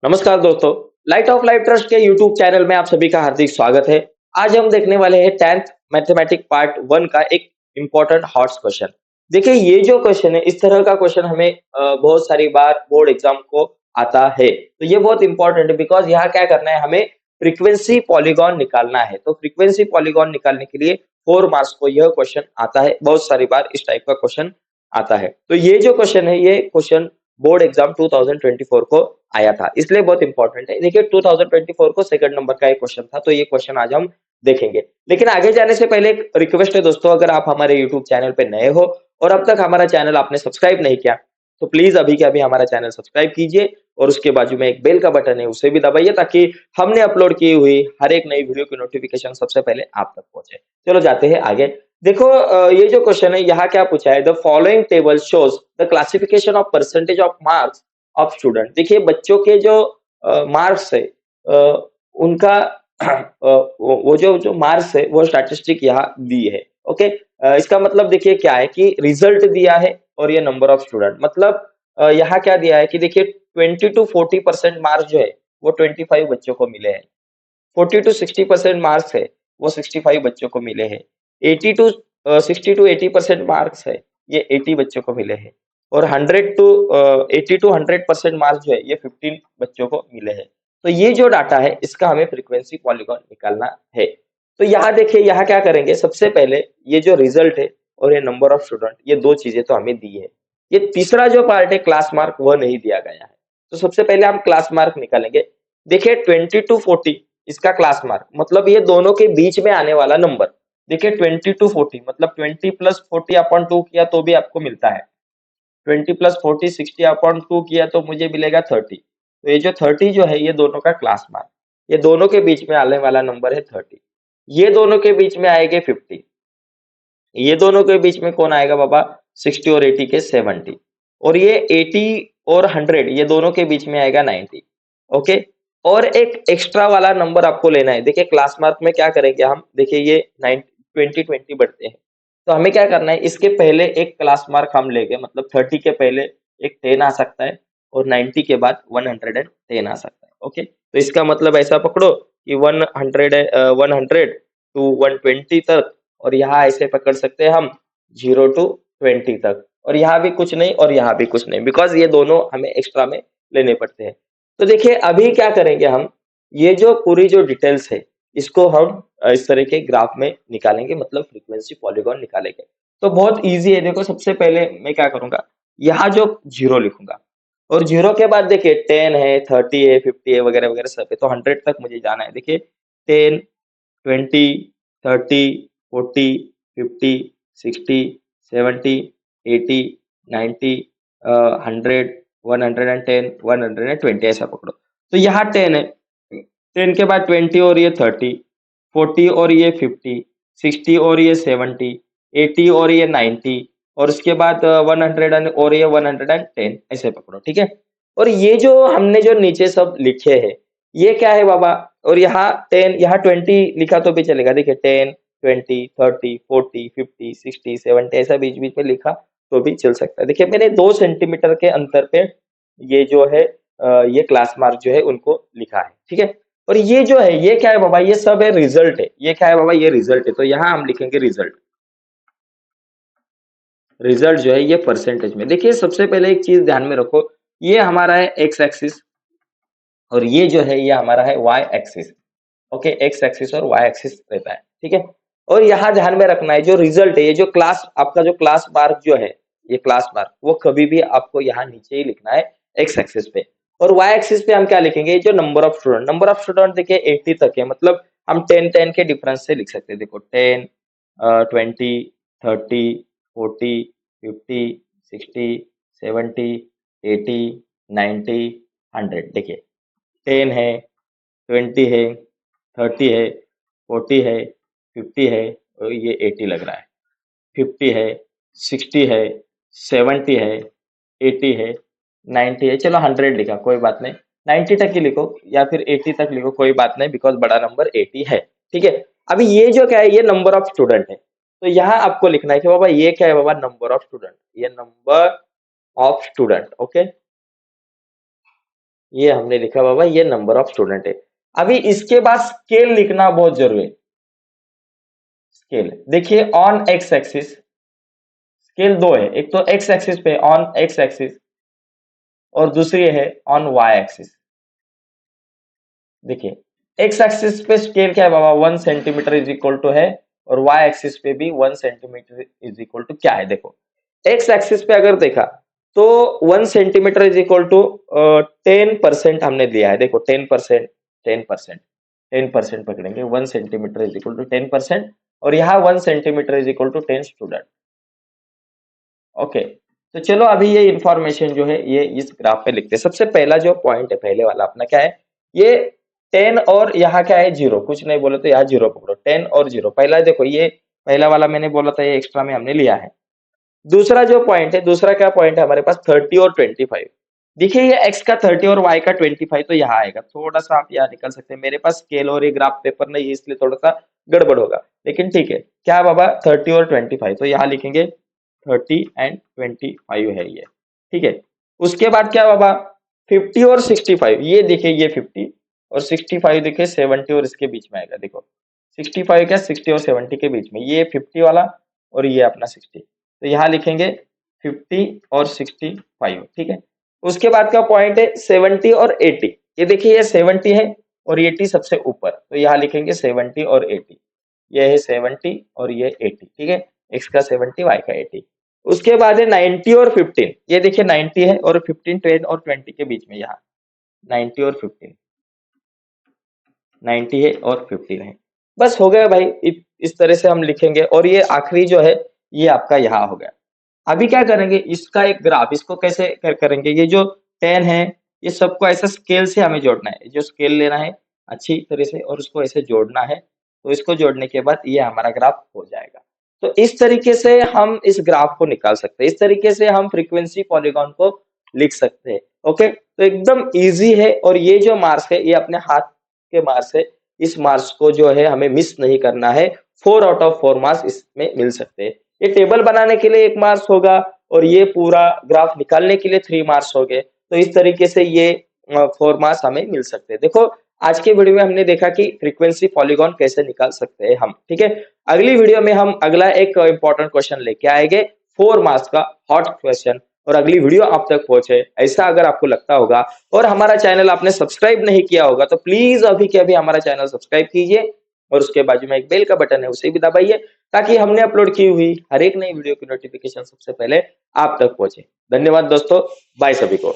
नमस्कार दोस्तों, light of life trust के यूट्यूब चैनल में आप सभी का हार्दिक स्वागत है। आज हम देखने वाले हैं 10th मैथमेटिक पार्ट 1 का एक इम्पोर्टेंट हॉट्स क्वेश्चन। देखिए ये जो क्वेश्चन है इस तरह का क्वेश्चन हमें बहुत सारी बार बोर्ड एग्जाम को आता है। तो ये बहुत इंपॉर्टेंट है बिकॉज़ यहाँ क्या करना है हमें फ्रीक्वेंसी पॉलीगॉन निकालना है। तो फ्रीक्वेंसी पॉलीगॉन निकालने के लिए 4 मार्क्स को यह क्वेश्चन आता है। बहुत सारी बार इस टाइप का क्वेश्चन आता है। तो ये जो क्वेश्चन है ये क्वेश्चन बोर्ड एग्जाम 2024 को आया था, इसलिए बहुत इंपॉर्टेंट है। देखिए 2024 को सेकंड नंबर का एक क्वेश्चन था, तो ये क्वेश्चन आज हम देखेंगे। लेकिन आगे जाने से पहले एक रिक्वेस्ट है दोस्तों, अगर आप हमारे यूट्यूब चैनल पे नए हो और अब तक हमारा चैनल आपने सब्सक्राइब नहीं किया, तो प्लीज अभी के अभी हमारा चैनल सब्सक्राइब कीजिए और उसके बाजू में एक बेल का बटन है उसे भी दबाइए ताकि हमने अपलोड की हुई हर एक नई वीडियो की नोटिफिकेशन सबसे पहले आप तक पहुंचे। चलो जाते हैं आगे। देखो ये जो क्वेश्चन है यहाँ क्या पूछा है, the following table shows the classification of percentage of marks of student. देखिए बच्चों के जो मार्क्स है उनका वो जो जो मार्क्स है वो स्टैटिस्टिक यहाँ दी है। ओके, इसका मतलब देखिए क्या है कि रिजल्ट दिया है और ये नंबर ऑफ स्टूडेंट, मतलब यहाँ क्या दिया है कि देखिए 20 to 40% मार्क्स जो है वो 25 बच्चों को मिले हैं। 40 to 60% मार्क्स है वो 65 बच्चों को मिले हैं। 60 to 80% मार्क्स है ये 80 बच्चों को मिले हैं। और 80 to 100% मार्क्स जो है ये 15 बच्चों को मिले हैं। तो ये जो डाटा है इसका हमें फ्रीक्वेंसी पॉलीगॉन निकालना है। तो यहाँ देखिए यहाँ क्या करेंगे, सबसे पहले ये जो रिजल्ट है और ये नंबर ऑफ स्टूडेंट, ये दो चीजें तो हमें दी है। ये तीसरा जो पार्ट है क्लास मार्क वह नहीं दिया गया है। तो सबसे पहले हम क्लास मार्क निकालेंगे। देखिए 20 to 40 इसका क्लास मार्क, मतलब ये दोनों के बीच में आने वाला नंबर। देखिए 20 to 40 मतलब 20 + 40/2 किया तो भी आपको मिलता है। 20 + 40 60/2 किया तो मुझे मिलेगा 30। तो ये जो 30 जो है ये दोनों का क्लास मार्क, ये दोनों के बीच में आने वाला नंबर है 30। ये दोनों के बीच में आएंगे 50। ये दोनों के बीच में कौन आएगा बाबा, 60 और 80 के 70। और ये 80 और 100 ये दोनों के बीच में आएगा 90। ओके, और एक एक्स्ट्रा वाला नंबर आपको लेना है। देखिए क्लास मार्क में क्या करेंगे हम, देखिए ये 20 बढ़ते हैं, तो हमें क्या करना है, इसके पहले एक क्लास मार्क हम लेंगे, मतलब 30 के पहले एक 10 आ सकता है और 90 के बाद 110 आ सकता है। ओके, तो इसका मतलब ऐसा पकड़ो कि 100 to 120 तक, और यहाँ ऐसे पकड़ सकते हैं हम 0 to 20 तक, और यहाँ भी कुछ नहीं और यहाँ भी कुछ नहीं, बिकॉज ये दोनों हमें एक्स्ट्रा में लेने पड़ते हैं। तो देखिए अभी क्या करेंगे हम, ये जो पूरी जो डिटेल्स है इसको हम इस तरह के ग्राफ में निकालेंगे, मतलब फ्रीक्वेंसी पॉलीगॉन निकालेंगे। तो बहुत इजी है। देखो सबसे पहले मैं क्या करूंगा, यहाँ जो जीरो लिखूंगा और जीरो के बाद देखिए 10 है, 30 है, 50 है, वगैरह वगैरह सब है, तो 100 तक मुझे जाना है। देखिए 10, 20, 30, 40, 50, 60, 70, 80, 90, 100, 110, 120 ऐसा पकड़ो। तो यहाँ 10 है, 10 के बाद 20 और ये 30, 40 और ये 50, 60 और ये 70, 80 और ये 90, और उसके बाद 100 और ये 110 ऐसे पकड़ो, ठीक है। और ये जो हमने जो नीचे सब लिखे हैं ये क्या है बाबा, और यहाँ 10, यहाँ 20 लिखा तो भी चलेगा। देखिए 10, 20, 30, 40, 50, 60, 70 ऐसा बीच बीच में लिखा तो भी चल सकता है। देखिए मैंने 2 सेंटीमीटर के अंतर पे ये जो है ये क्लास मार्क जो है उनको लिखा है, ठीक है। और ये जो है ये क्या है बाबा, ये सब है रिजल्ट है। ये क्या है बाबा, ये रिजल्ट है। तो यहाँ हम लिखेंगे रिजल्ट। रिजल्ट जो है ये परसेंटेज में। देखिए सबसे पहले एक चीज ध्यान में रखो, ये हमारा है एक्स एक्सिस और ये जो है ये हमारा है Y axis. Okay, X axis और वाई एक्सिस रहता है, ठीक है। और यहाँ ध्यान में रखना है जो रिजल्ट है, ये जो क्लास आपका जो क्लास मार्क जो है, ये क्लास मार्क वो कभी भी आपको यहाँ नीचे ही लिखना है एक्स एक्सिस पे। और वाई एक्सिस पे हम क्या लिखेंगे, ये जो number of student, number of student देखिए 80 तक है, मतलब हम 10 के डिफरेंस से लिख सकते हैं। देखो 10, 20, 30, 40, 50, 60, 70, 80, 90, 100। देखिए 10 है, 20 है, 30 है, 40 है, 50 है, और ये 80 लग रहा है। 50 है, 60 है, 70 है, 80 है, 90 है, चलो 100 लिखा कोई बात नहीं। 90 तक ही लिखो या फिर 80 तक लिखो कोई बात नहीं, बिकॉज बड़ा नंबर 80 है, ठीक है। अभी ये जो क्या है, ये नंबर ऑफ स्टूडेंट है। तो यहाँ आपको लिखना है कि बाबा ये क्या है बाबा, नंबर ऑफ स्टूडेंट, ये नंबर ऑफ स्टूडेंट। ओके, ये हमने लिखा बाबा, ये नंबर ऑफ स्टूडेंट है। अभी इसके बाद स्केल लिखना बहुत जरूरी है। स्केल देखिए, ऑन एक्स एक्सिस स्केल दो है, एक तो एक्स एक्सिस पे ऑन एक्स एक्सिस और दूसरी है ऑन वाई एक्सिस। देखिए एक्स एक्सिस पे स्केल क्या है बाबा, 1 सेंटीमीटर इज इक्वल टू है, और वाई एक्सिस पे भी 1 सेंटीमीटर इज इक्वल टू क्या है। देखो एक्स एक्सिस पे अगर देखा तो 1 सेंटीमीटर इज इक्वल टू 10% हमने दिया है। देखो 10%, 10%, 10% पकड़ेंगे, 1 सेंटीमीटर इज इक्वल टू 10%, और यहाँ 1 centimetre is equal to 10 student. Okay, तो चलो अभी ये इंफॉर्मेशन जो है ये इस ग्राफ पे लिखते हैं। सबसे पहला जो पॉइंट है, पहले वाला अपना क्या है, ये 10 और यहाँ क्या है 0, कुछ नहीं बोले तो यहाँ 0 पकड़ो, 10 और 0। पहला देखो, ये पहला वाला मैंने बोला था, ये एक्स्ट्रा में हमने लिया है। दूसरा जो पॉइंट है, दूसरा क्या पॉइंट है हमारे पास, 30 और 25। देखिए ये x का 30 और y का 25 तो यहाँ आएगा, थोड़ा सा आप यहाँ निकल सकते हैं। मेरे पास स्केल और ये ग्राफ पेपर नहीं है इसलिए थोड़ा सा गड़बड़ होगा, लेकिन ठीक है। क्या बाबा 30 और 25, तो यहाँ लिखेंगे 30 एंड 25 है ये, ठीक है। उसके बाद क्या बाबा 50 और 65, ये देखिए ये 50 और 65 देखिए 70 और इसके बीच में आएगा। देखो 65 क्या 60 और 70 के बीच में, ये 50 वाला और ये अपना 60, तो यहाँ लिखेंगे 50 और 65, ठीक है। उसके बाद का पॉइंट है 70 और 80, ये देखिए ये 70 है और 80 सबसे ऊपर, तो यहाँ लिखेंगे 70 और 80। ये है 70 और ये 80, ठीक है। x का 70, y का 80। उसके बाद है 90 और 15, ये देखिए 90 है और 15 10 और 20 के बीच में, यहाँ 90 और 15, 90 है और 15 है। बस हो गया भाई, इस तरह से हम लिखेंगे। और ये आखिरी जो है ये आपका यहाँ हो गया। अभी क्या करेंगे, इसका एक ग्राफ, इसको कैसे करेंगे, ये जो 10 है ये सबको ऐसा स्केल से हमें जोड़ना है, जो स्केल लेना है अच्छी तरह से और उसको ऐसे जोड़ना है। तो इसको जोड़ने के बाद ये हमारा ग्राफ हो जाएगा। तो इस तरीके से हम इस ग्राफ को निकाल सकते हैं, इस तरीके से हम फ्रीक्वेंसी पॉलीगॉन को लिख सकते हैं। ओके, तो एकदम इजी है। और ये जो मार्क्स है ये अपने हाथ के मार्क्स है, इस मार्क्स को जो है हमें मिस नहीं करना है। 4 आउट ऑफ 4 मार्क्स इसमें मिल सकते हैं। ये टेबल बनाने के लिए 1 मार्क्स होगा और ये पूरा ग्राफ निकालने के लिए 3 मार्क्स हो गए। तो इस तरीके से ये 4 मार्क्स हमें मिल सकते हैं। देखो आज के वीडियो में हमने देखा कि फ्रीक्वेंसी पॉलीगॉन कैसे निकाल सकते हैं हम, ठीक है। अगली वीडियो में हम अगला एक इंपॉर्टेंट क्वेश्चन लेके आएंगे, 4 मार्क्स का हॉट क्वेश्चन, और अगली वीडियो आप तक पहुंचे ऐसा अगर आपको लगता होगा और हमारा चैनल आपने सब्सक्राइब नहीं किया होगा तो प्लीज अभी के अभी हमारा चैनल सब्सक्राइब कीजिए और उसके बाजू में एक बेल का बटन है उसे भी दबाइए, ताकि हमने अपलोड की हुई हर एक नई वीडियो की नोटिफिकेशन सबसे पहले आप तक पहुंचे। धन्यवाद दोस्तों, बाय सभी को।